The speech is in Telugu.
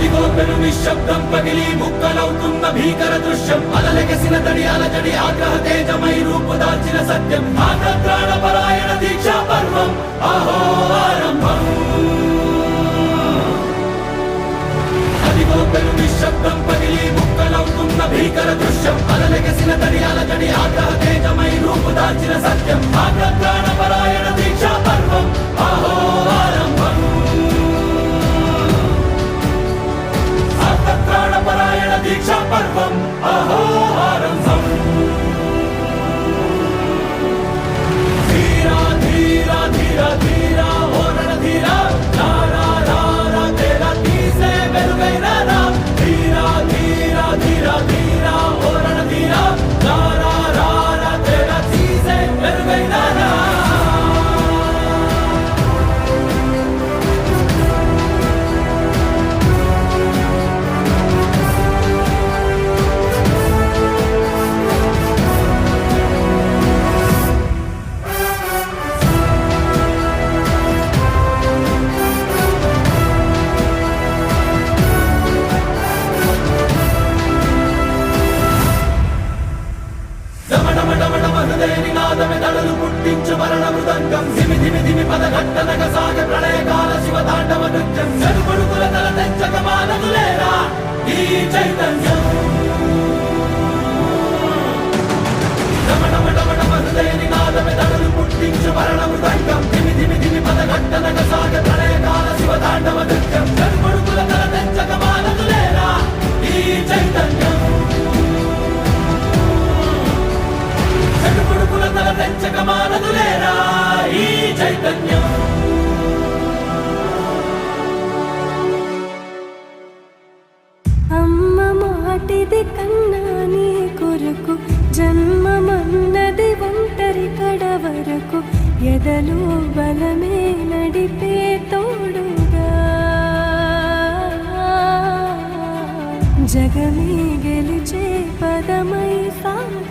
అదిగో పెను నిశ్శబ్దం పగిలి ముక్కలవుతున్న భీకర దృశ్యం అలలెగసిన తడి అలజడి ఆగ్రహ తేజమై రూపుదాల్చిన సత్యం ఆగ్రత్రాణ పరాయణ దీక్షా పర్వం అహో ఆరంభం అదిగో పెను నిశ్శబ్దం పగిలి ముక్కలవుతున్న భీకర దృశ్యం అలలెగసిన తడి అలజడి ఆగ్రహ తేజమై రూపుదాల్చిన సత్యం ఆగ్రత్రాణ పరాయణ దీక్షా పర్వం అహో ఆరంభం ప్రాణపరాయణ దీక్షా పర్వం అహో ఆరంభం ధీరా ధీరా ధీరా ధీరా ఓ రణధీరా రారా రారా తేరా తీసే వెలుగైన రా ధీరా ధీరా ధీరా ధీరా ఓ రణధీరా రారా రారా తేరా తీసే వెలుగైన రా హృదయనినాదమే దడలు పుట్టించు మరణ మృదంగం ధిమి ధిమి ధిమి పదఘట్టనగ సాగ ప్రళయకాల శివ తాండవ నృత్యం చెరుపడుకుల తల తెంచక మానదులేరా ఈ చైతన్యం హృదయనినాదమే దడలు పుట్టించు మరణ మృదంగం ధిమి ధిమి ధిమి పదఘట్టనగ సాగ ప్రళయకాల శివ తాండవ నృత్యం చెరుపడుకుల తల తెంచక మానదులేరా ఈ చైతన్యం చెడుపుడుకుల తల తెంచక మానదులేరా ఈ చైతన్యం అమ్మ మాటిది కన్నా నీ కొరకు జన్మమన్నది ఒంటరి కడ వరకు ఎదలు బలమే నడిపే తోడుగా జగమే గెలిచే పదమై సాగ